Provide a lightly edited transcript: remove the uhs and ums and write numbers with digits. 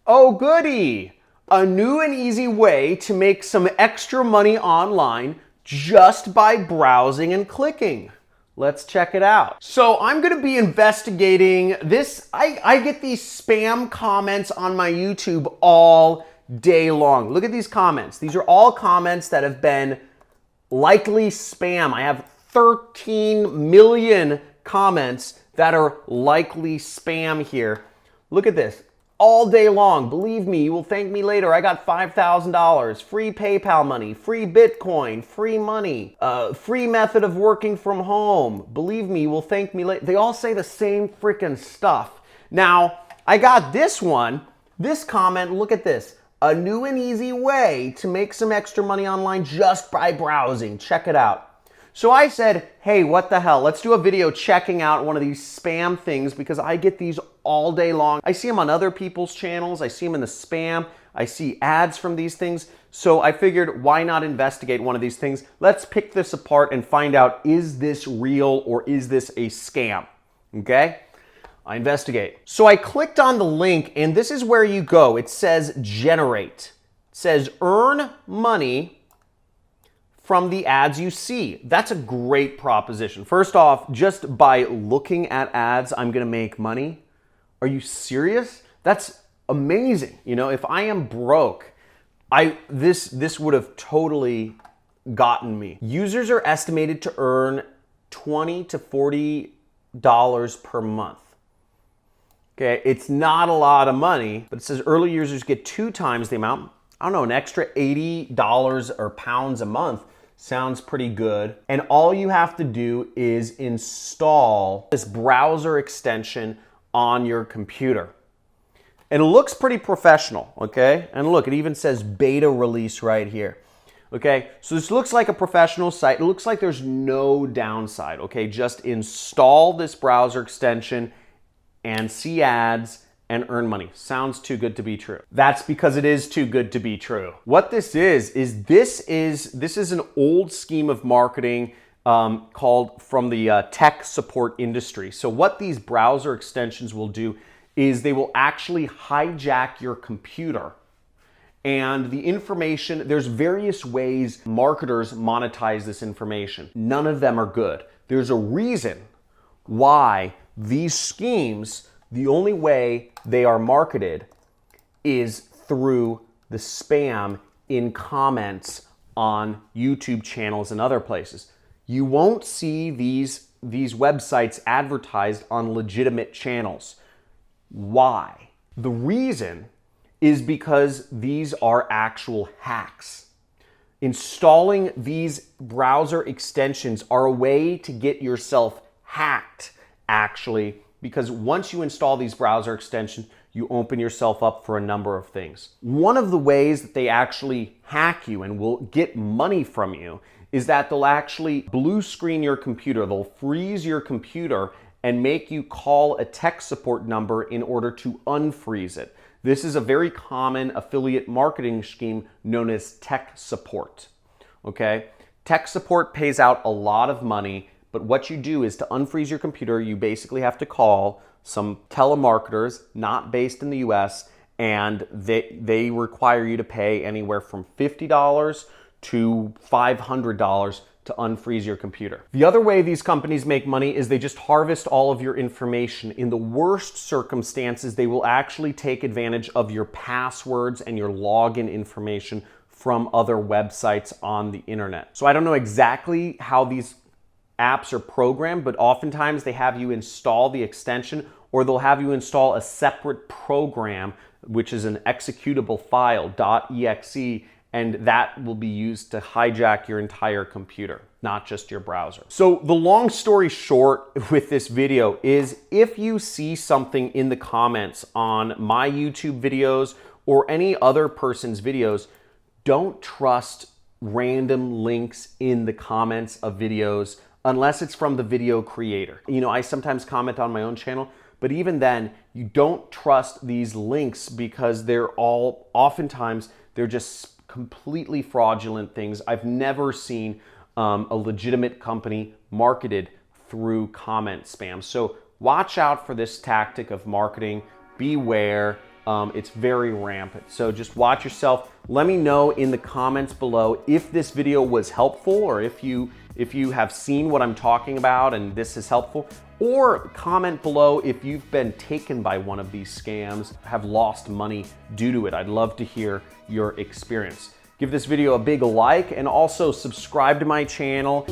Oh goody! A new and easy way to make some extra money online just by browsing and clicking. Let's check it out. So I'm gonna be investigating this. I get these spam comments on my YouTube all day long. Look at these comments. These are all comments that have been likely spam. I have 13 million comments that are likely spam here. Look at this. All day long. Believe me, you will thank me later. I got $5,000, free PayPal money, free Bitcoin, free money, free method of working from home. Believe me, you will thank me later. They all say the same freaking stuff. Now, I got this one, this comment, look at this. A new and easy way to make some extra money online just by browsing. Check it out. So I said, hey, what the hell? Let's do a video checking out one of these spam things because I get these all day long. I see them on other people's channels. I see them in the spam. I see ads from these things. So I figured, why not investigate one of these things? Let's pick this apart and find out, is this real or is this a scam? Okay? I investigate. So I clicked on the link and this is where you go. It says generate. It says earn money from the ads you see. That's a great proposition. First off, just by looking at ads, I'm gonna make money. Are you serious? That's amazing. You know, if I am broke, this would have totally gotten me. Users are estimated to earn $20 to $40 per month. Okay, it's not a lot of money, but it says early users get 2 times the amount. I don't know, an extra $80 or pounds a month. Sounds pretty good. And all you have to do is install this browser extension on your computer. And it looks pretty professional, okay? And look, it even says beta release right here. Okay, so this looks like a professional site. It looks like there's no downside, okay? Just install this browser extension and see ads and earn money. Sounds too good to be true. That's because it is too good to be true. What this is this is an old scheme of marketing called from the tech support industry. So what these browser extensions will do is they will actually hijack your computer. And the information, there's various ways marketers monetize this information. None of them are good. There's a reason why these schemes, the only way they are marketed is through the spam in comments on YouTube channels and other places. You won't see these websites advertised on legitimate channels. Why? The reason is because these are actual hacks. Installing these browser extensions are a way to get yourself hacked, actually, because once you install these browser extensions, you open yourself up for a number of things. One of the ways that they actually hack you and will get money from you is that they'll actually blue screen your computer. They'll freeze your computer and make you call a tech support number in order to unfreeze it. This is a very common affiliate marketing scheme known as tech support, okay? Tech support pays out a lot of money, but what you do is to unfreeze your computer, you basically have to call some telemarketers not based in the US, and they require you to pay anywhere from $50 to $500 to unfreeze your computer. The other way these companies make money is they just harvest all of your information. In the worst circumstances, they will actually take advantage of your passwords and your login information from other websites on the internet. So I don't know exactly how these apps are programmed, but oftentimes they have you install the extension or they'll have you install a separate program, which is an executable file, .exe, and that will be used to hijack your entire computer, not just your browser. So the long story short with this video is if you see something in the comments on my YouTube videos or any other person's videos, don't trust random links in the comments of videos unless it's from the video creator. You know, I sometimes comment on my own channel, but even then, you don't trust these links because oftentimes they're just completely fraudulent things. I've never seen a legitimate company marketed through comment spam. So watch out for this tactic of marketing. Beware. It's very rampant. So just watch yourself. Let me know in the comments below if this video was helpful, or if you have seen what I'm talking about and this is helpful, or comment below if you've been taken by one of these scams, have lost money due to it. I'd love to hear your experience. Give this video a big like and also subscribe to my channel.